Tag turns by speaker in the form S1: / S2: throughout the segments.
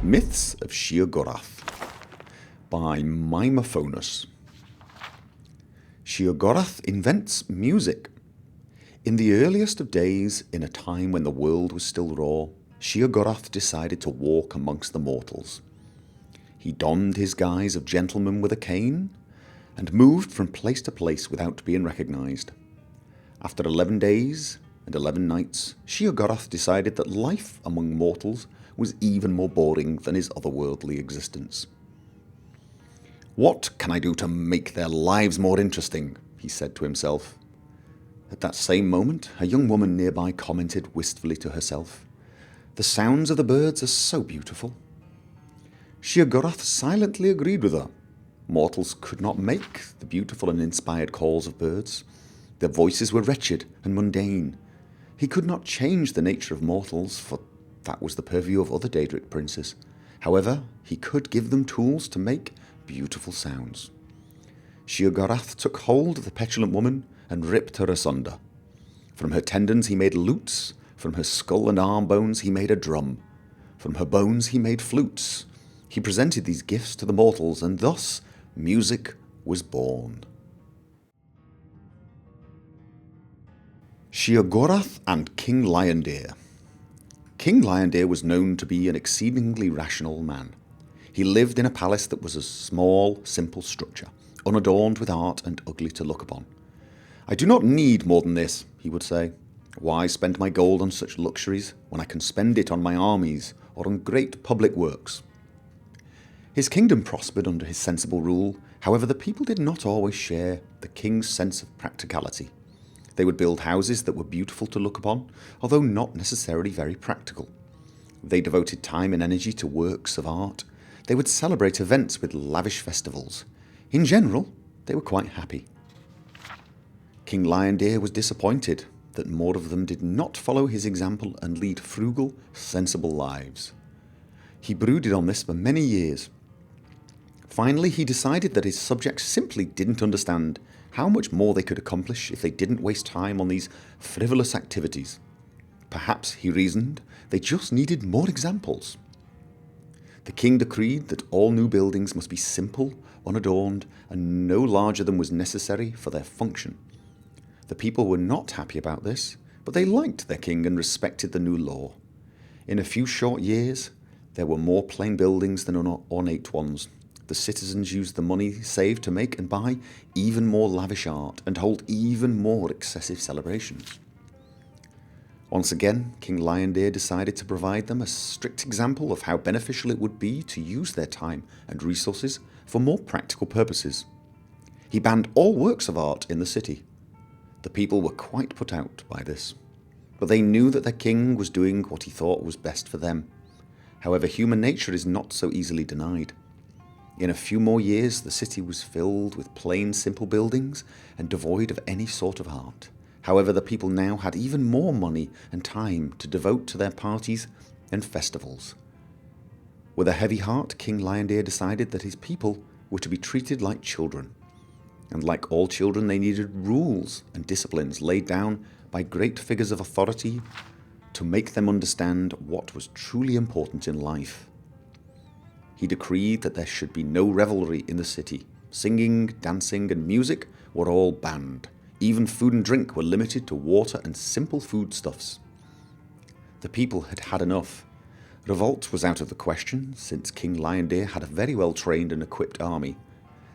S1: Myths of Sheogorath by Mimaphonus. Sheogorath invents music. In the earliest of days, in a time when the world was still raw, Sheogorath decided to walk amongst the mortals. He donned his guise of gentleman with a cane and moved from place to place without being recognised. After 11 days and 11 nights, Sheogorath decided that life among mortals was even more boring than his otherworldly existence. "What can I do to make their lives more interesting?" he said to himself. At that same moment, a young woman nearby commented wistfully to herself, "The sounds of the birds are so beautiful." Sheogorath silently agreed with her. Mortals could not make the beautiful and inspired calls of birds. Their voices were wretched and mundane. He could not change the nature of mortals, for that was the purview of other Daedric princes. However, he could give them tools to make beautiful sounds. Sheogorath took hold of the petulant woman and ripped her asunder. From her tendons he made lutes, from her skull and arm bones he made a drum, from her bones he made flutes. He presented these gifts to the mortals, and thus music was born. Sheogorath and King Liondeer. King Liondeer was known to be an exceedingly rational man. He lived in a palace that was a small, simple structure, unadorned with art and ugly to look upon. "I do not need more than this," he would say. "Why spend my gold on such luxuries when I can spend it on my armies or on great public works?" His kingdom prospered under his sensible rule. However, the people did not always share the king's sense of practicality. They would build houses that were beautiful to look upon, although not necessarily very practical. They devoted time and energy to works of art. They would celebrate events with lavish festivals. In general, they were quite happy. King Liondeer was disappointed that more of them did not follow his example and lead frugal, sensible lives. He brooded on this for many years. Finally, he decided that his subjects simply didn't understand how much more they could accomplish if they didn't waste time on these frivolous activities. Perhaps, he reasoned, they just needed more examples. The king decreed that all new buildings must be simple, unadorned, and no larger than was necessary for their function. The people were not happy about this, but they liked their king and respected the new law. In a few short years, there were more plain buildings than ornate ones. The citizens used the money saved to make and buy even more lavish art and hold even more excessive celebrations. Once again, King Liondeer decided to provide them a strict example of how beneficial it would be to use their time and resources for more practical purposes. He banned all works of art in the city. The people were quite put out by this, but they knew that their king was doing what he thought was best for them. However, human nature is not so easily denied. In a few more years, the city was filled with plain, simple buildings and devoid of any sort of art. However, the people now had even more money and time to devote to their parties and festivals. With a heavy heart, King Liondeer decided that his people were to be treated like children. And like all children, they needed rules and disciplines laid down by great figures of authority to make them understand what was truly important in life. He decreed that there should be no revelry in the city. Singing, dancing, and music were all banned. Even food and drink were limited to water and simple foodstuffs. The people had had enough. Revolt was out of the question, since King Liondeer had a very well-trained and equipped army.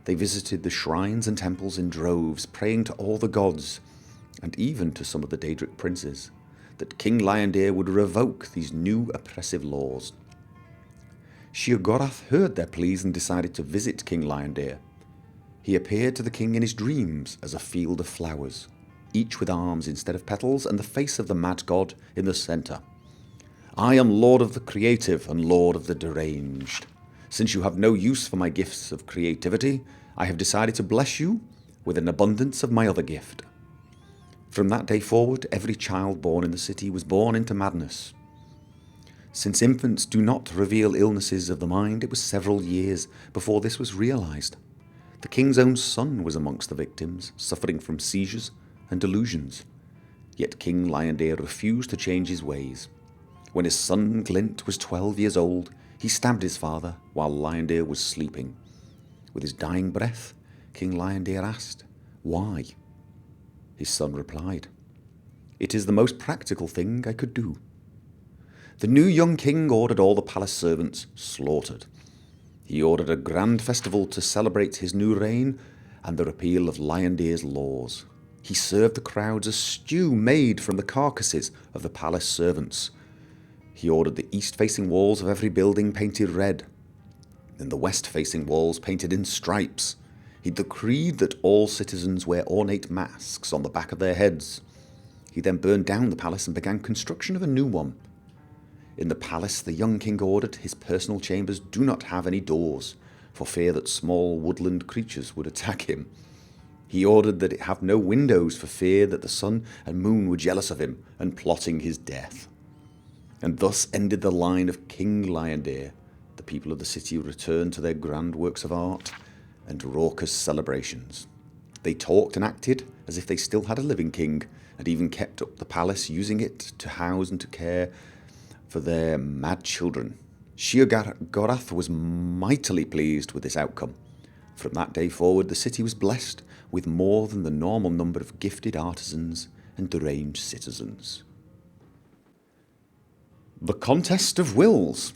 S1: They visited the shrines and temples in droves, praying to all the gods, and even to some of the Daedric princes, that King Liondeer would revoke these new oppressive laws. Sheogorath heard their pleas and decided to visit King Liondeer. He appeared to the king in his dreams as a field of flowers, each with arms instead of petals and the face of the mad god in the centre. "I am lord of the creative and lord of the deranged. Since you have no use for my gifts of creativity, I have decided to bless you with an abundance of my other gift." From that day forward, every child born in the city was born into madness. Since infants do not reveal illnesses of the mind, it was several years before this was realized. The king's own son was amongst the victims, suffering from seizures and delusions. Yet King Liondeer refused to change his ways. When his son Glint was 12 years old, He stabbed his father while Liondeer was sleeping. With his dying breath, King Liondeer asked, "Why?" His son replied, "It is the most practical thing I could do." The new young king ordered all the palace servants slaughtered. He ordered a grand festival to celebrate his new reign and the repeal of Liondeer's laws. He served the crowds a stew made from the carcasses of the palace servants. He ordered the east-facing walls of every building painted red, and the west-facing walls painted in stripes. He decreed that all citizens wear ornate masks on the back of their heads. He then burned down the palace and began construction of a new one. In the palace, the young king ordered his personal chambers do not have any doors, for fear that small woodland creatures would attack him. He ordered that it have no windows, for fear that the sun and moon were jealous of him and plotting his death. And thus ended the line of King Liondeer. The people of the city returned to their grand works of art and raucous celebrations. They talked and acted as if they still had a living king, and even kept up the palace, using it to house and to care for their mad children. Sheogorath was mightily pleased with this outcome. From that day forward, the city was blessed with more than the normal number of gifted artisans and deranged citizens. The Contest of Wills.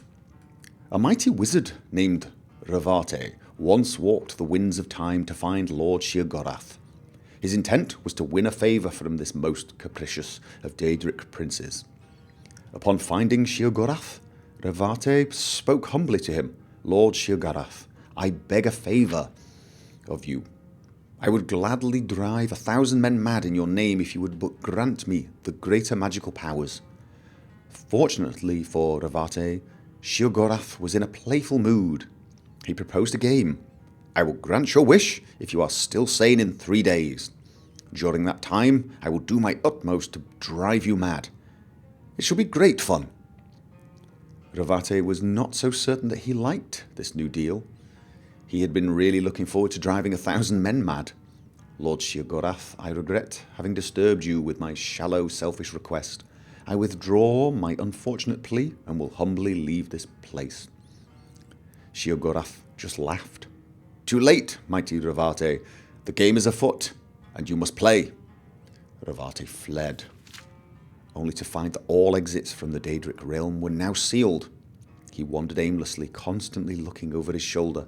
S1: A mighty wizard named Revate once walked the winds of time to find Lord Sheogorath. His intent was to win a favour from this most capricious of Daedric princes. Upon finding Sheogorath, Revate spoke humbly to him. "Lord Sheogorath, I beg a favour of you. I would gladly drive 1,000 men mad in your name if you would but grant me the greater magical powers." Fortunately for Revate, Sheogorath was in a playful mood. He proposed a game. "I will grant your wish if you are still sane in 3 days. During that time, I will do my utmost to drive you mad. It shall be great fun." Revate was not so certain that he liked this new deal. He had been really looking forward to driving 1,000 men mad. "Lord Sheogorath, I regret having disturbed you with my shallow, selfish request. I withdraw my unfortunate plea and will humbly leave this place." Sheogorath just laughed. "Too late, mighty Revate. The game is afoot, and you must play." Revate fled, only to find that all exits from the Daedric realm were now sealed. He wandered aimlessly, constantly looking over his shoulder,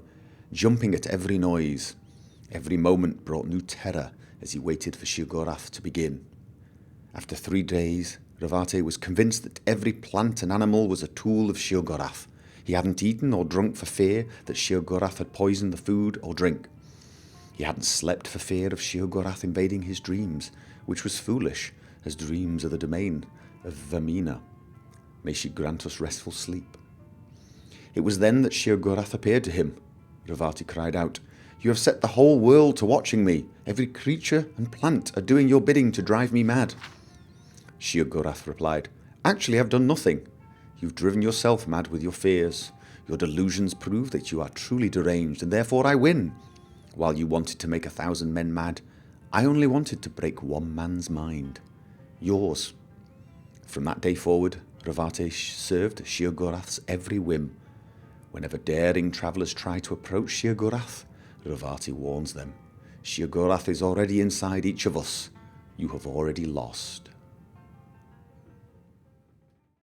S1: jumping at every noise. Every moment brought new terror as he waited for Sheogorath to begin. After 3 days, Revate was convinced that every plant and animal was a tool of Sheogorath. He hadn't eaten or drunk for fear that Sheogorath had poisoned the food or drink. He hadn't slept for fear of Sheogorath invading his dreams, which was foolish, as dreams are the domain of Vermina. May she grant us restful sleep. It was then that Sheogorath appeared to him. Revate cried out, "You have set the whole world to watching me. Every creature and plant are doing your bidding to drive me mad." Sheogorath replied, "Actually, I've done nothing. You've driven yourself mad with your fears. Your delusions prove that you are truly deranged, and therefore I win. While you wanted to make 1,000 men mad, I only wanted to break one man's mind. Yours." From that day forward, Revate served Sheogorath's every whim. Whenever daring travellers try to approach Sheogorath, Revate warns them, "Sheogorath is already inside each of us. You have already lost."